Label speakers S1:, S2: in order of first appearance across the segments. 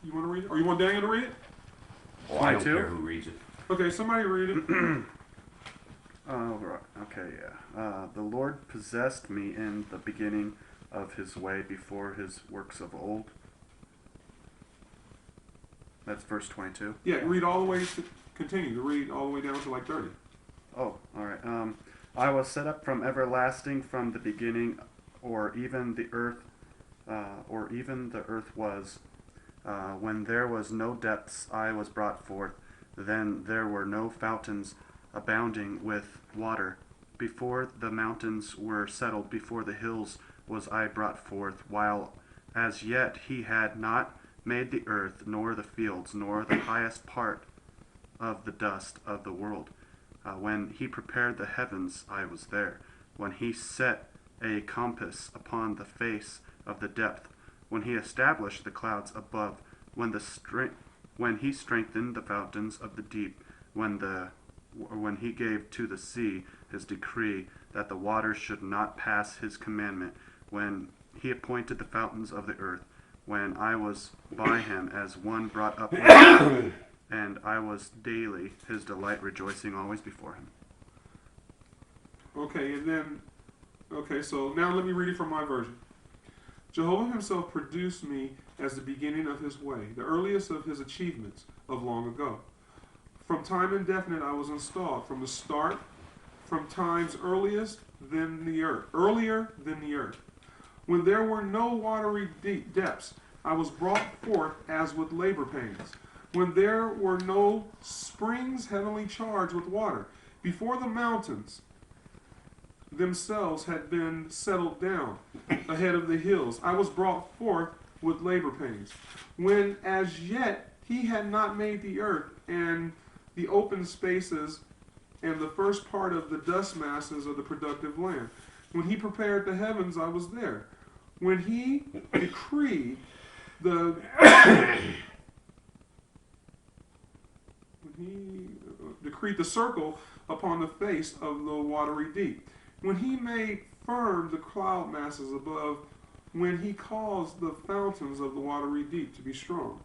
S1: You want to read it? Or you want Daniel to read it?
S2: Oh, I don't care who reads it.
S1: Okay, somebody read it.
S3: Okay, yeah. The Lord possessed me in the beginning of his way before his works of old. That's verse 22.
S1: Yeah, read all the way to continue to read all the way down to like 30.
S3: Oh, all right. I was set up from everlasting, from the beginning, or even the earth was. When there was no depths, I was brought forth. Then there were no fountains abounding with water. Before the mountains were settled, before the hills was I brought forth, while as yet he had not made the earth, nor the fields, nor the highest part of the dust of the world. When he prepared the heavens, I was there. When he set a compass upon the face of the depth, when he established the clouds above, when he strengthened the fountains of the deep, when he gave to the sea his decree that the waters should not pass his commandment, when he appointed the fountains of the earth, when I was by him as one brought up, and I was daily his delight, rejoicing always before him.
S1: Okay, so now let me read it from my version. Jehovah himself produced me as the beginning of his way, the earliest of his achievements of long ago. From time indefinite I was installed, from the start, from times earlier than the earth. When there were no watery depths, I was brought forth as with labor pains. When there were no springs heavily charged with water, before the mountains themselves had been settled down ahead of the hills, I was brought forth with labor pains. When as yet he had not made the earth and the open spaces and the first part of the dust masses of the productive land. When he prepared the heavens, I was there. When he decreed the circle upon the face of the watery deep. When he made firm the cloud masses above, when he caused the fountains of the watery deep to be strong.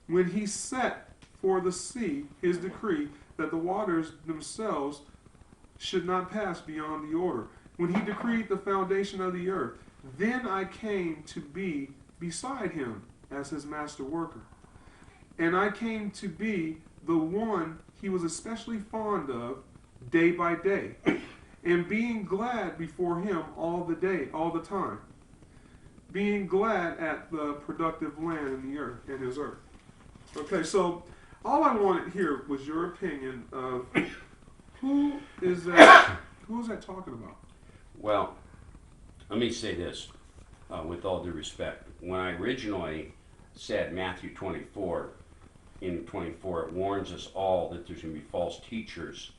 S1: When he set for the sea his decree that the waters themselves should not pass beyond the order. When he decreed the foundation of the earth, then I came to be beside him as his master worker. And I came to be the one he was especially fond of day by day, and being glad before him all the time, being glad at the productive land in the earth, in his earth. Okay, so all I wanted here was your opinion of who is that talking about?
S2: Well, let me say this, with all due respect. When I originally said Matthew 24, in 24, it warns us all that there's going to be false teachers,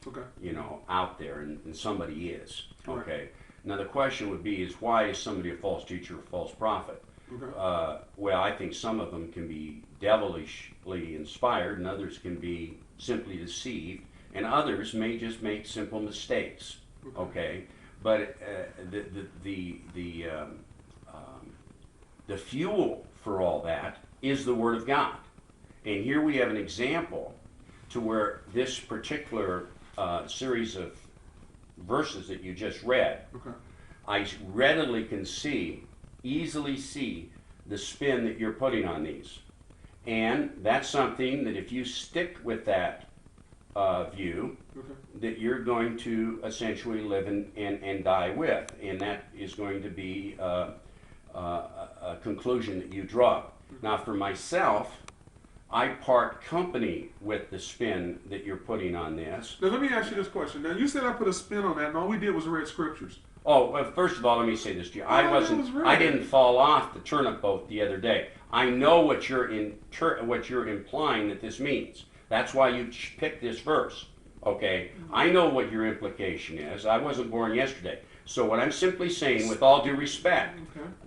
S2: out there, and somebody is. Okay. Right. Now the question would be: is why is somebody a false teacher or a false prophet? Okay. Well, I think some of them can be devilishly inspired, and others can be simply deceived, and others may just make simple mistakes. Okay. But the fuel for all that is the Word of God. And here we have an example to where this particular series of verses that you just read, I readily can easily see the spin that you're putting on these. And that's something that if you stick with that view, that you're going to essentially live and die with. And that is going to be a conclusion that you draw. Now for myself, I part company with the spin that you're putting on this.
S1: Now let me ask you this question. Now you said I put a spin on that, and all we did was read scriptures.
S2: Oh, well, first of all, let me say this to you. I didn't fall off the turnip boat the other day. I know what you're implying that this means. That's why you picked this verse. Okay, I know what your implication is. I wasn't born yesterday. So what I'm simply saying, with all due respect,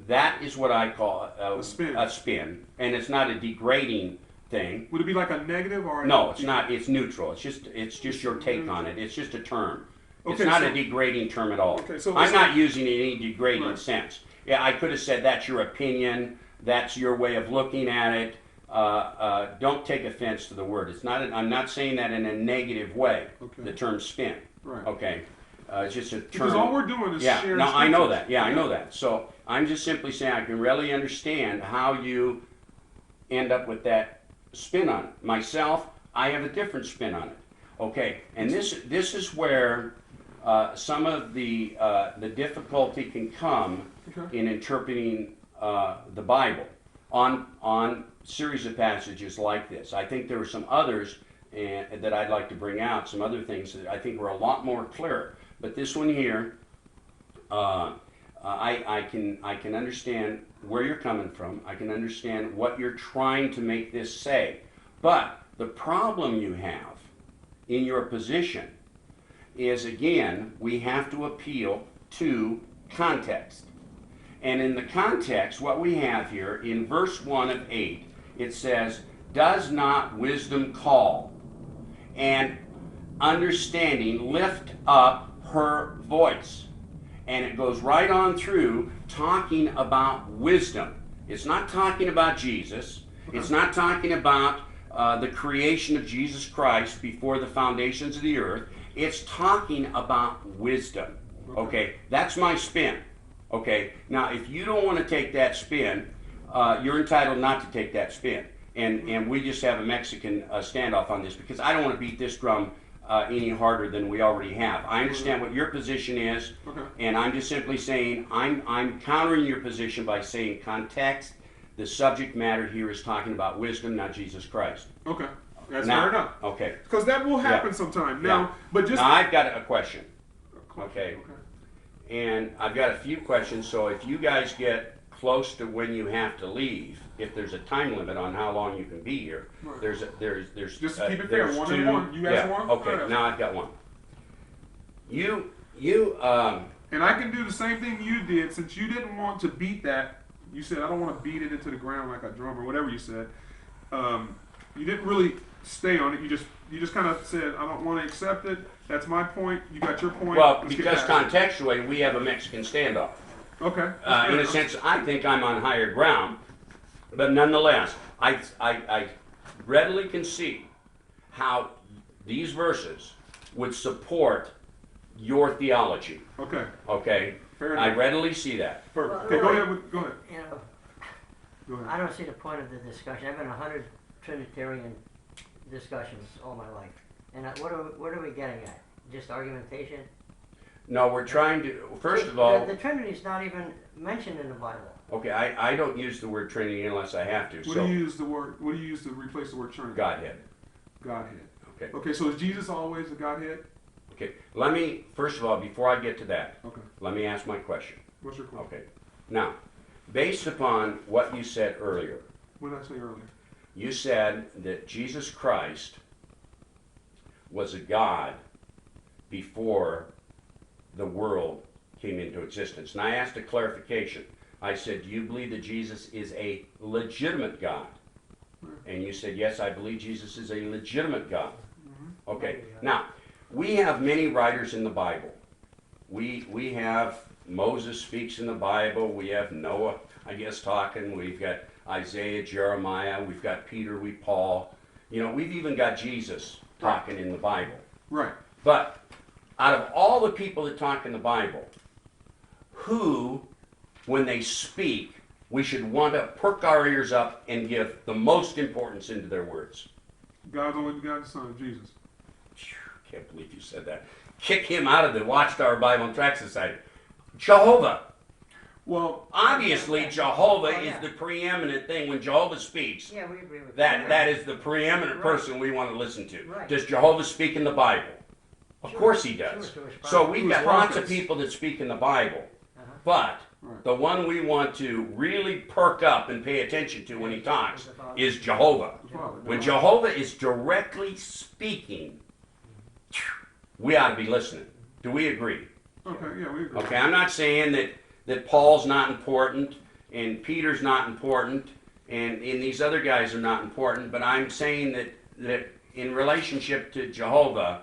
S2: that is what I call a spin, and it's not a degrading thing.
S1: Would it be like a negative or?
S2: No, it's not. It's neutral. It's just your take on it. It's just a term. It's not a degrading term at all. Okay, so I'm not using it in any degrading sense. Yeah, I could have said that's your opinion. That's your way of looking at it. don't take offense to the word. It's not. I'm not saying that in a negative way.
S1: Okay.
S2: The term spin.
S1: Right.
S2: Okay. It's just a term.
S1: Because all we're doing is
S2: Yeah.
S1: sharing.
S2: No, I know
S1: scriptures.
S2: that. Yeah, I know that. So I'm just simply saying I can really understand how you end up with that spin on it. Myself, I have a different spin on it. Okay. And this is where some of the difficulty can come
S1: Okay.
S2: in interpreting the Bible on series of passages like this. I think there are some others that I'd like to bring out, some other things that I think were a lot more clear. But this one here, I can understand where you're coming from. I can understand what you're trying to make this say. But the problem you have in your position is, again, we have to appeal to context. And in the context, what we have here, in verse 1 of 8, it says, "Does not wisdom call, and understanding lift up her voice?" And it goes right on through talking about wisdom. It's not talking about Jesus. It's not talking about the creation of Jesus Christ before the foundations of the earth. It's talking about wisdom. Okay, that's my spin. Okay, now if you don't want to take that spin, you're entitled not to take that spin. And we just have a Mexican standoff on this because I don't want to beat this drum any harder than we already have. I understand what your position is, and I'm just simply saying I'm countering your position by saying context. The subject matter here is talking about wisdom, not Jesus Christ.
S1: Okay. That's
S2: Now,
S1: fair enough.
S2: okay.
S1: Because that will happen
S2: Yeah.
S1: sometime.
S2: Yeah.
S1: Now, but just.
S2: Now I've got a question. Okay.
S1: Okay.
S2: And I've got a few questions, so if you guys get close to when you have to leave, if there's a time limit on how long you can be here,
S1: Right.
S2: there's
S1: Just to keep it fair,
S2: there's
S1: one
S2: two,
S1: and one. You ask
S2: yeah,
S1: one?
S2: okay,
S1: Alright.
S2: now I've got one. You
S1: And I can do the same thing you did since you didn't want to beat that. You said, I don't want to beat it into the ground like a drum or whatever you said. You didn't really stay on it. You just kind of said, I don't want to accept it. That's my point. You got your point.
S2: well,
S1: Let's get
S2: because
S1: past it.
S2: contextually we have a Mexican standoff.
S1: Okay.
S2: In a sense, I think I'm on higher ground, but nonetheless, I readily can see how these verses would support your theology.
S1: Okay.
S2: Okay,
S1: Fair
S2: I
S1: enough.
S2: readily see that.
S1: Perfect.
S4: Well,
S1: Okay, go ahead. Go ahead.
S4: You know,
S1: Go ahead.
S4: I don't see the point of the discussion. I've been 100 Trinitarian discussions all my life. And what are we getting at? Just argumentation?
S2: No, we're trying to. First
S4: See,
S2: of all,
S4: the Trinity's not even mentioned in the Bible.
S2: okay, I don't use the word Trinity unless I have to.
S1: What
S2: So
S1: do you use the word? What do you use to replace the word Trinity?
S2: Godhead.
S1: Godhead.
S2: Okay.
S1: Okay. So is Jesus always the Godhead?
S2: Okay. Let me first of all, before I get to that,
S1: Okay.
S2: let me ask my question.
S1: What's your question?
S2: Okay. Now, based upon what you said earlier,
S1: What did I say earlier?
S2: you said that Jesus Christ was a God before the world came into existence. And I asked a clarification. I said, do you believe that Jesus is a legitimate God? And you said, yes, I believe Jesus is a legitimate God. Okay. Now, we have many writers in the Bible. We have Moses speaks in the Bible. We have Noah, I guess, talking. We've got Isaiah, Jeremiah. We've got Peter, Paul. You know, we've even got Jesus talking in the Bible.
S1: Right.
S2: But out of all the people that talk in the Bible, who, when they speak, we should want to perk our ears up and give the most importance into their words?
S1: God's only begotten Son, Jesus.
S2: Phew, can't believe you said that. Kick him out of the Watchtower Bible and Tract Society. Jehovah.
S1: Well,
S2: Obviously, Jehovah
S4: Oh, yeah.
S2: is the preeminent thing. When Jehovah speaks,
S4: Yeah, we agree with
S2: that is the preeminent
S4: Right.
S2: person we want to listen to.
S4: Right.
S2: Does Jehovah speak in the Bible? Of
S4: Sure.
S2: course he does.
S4: Sure, to his
S2: So
S4: prophets.
S2: we've
S1: To his
S2: got lots of
S1: prophets.
S2: people that speak in the Bible.
S4: Uh-huh.
S2: But
S1: Right.
S2: the one we want to really perk up and pay attention to when he talks is Jehovah.
S1: the Father.
S2: When Jehovah is directly speaking, we ought to be listening. Do we agree?
S1: Okay, yeah, we agree.
S2: Okay, I'm not saying that Paul's not important and Peter's not important and these other guys are not important, but I'm saying that in relationship to Jehovah,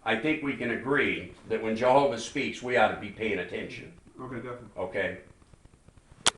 S2: I think we can agree that when Jehovah speaks, we ought to be paying attention.
S1: Okay, definitely.
S2: Okay?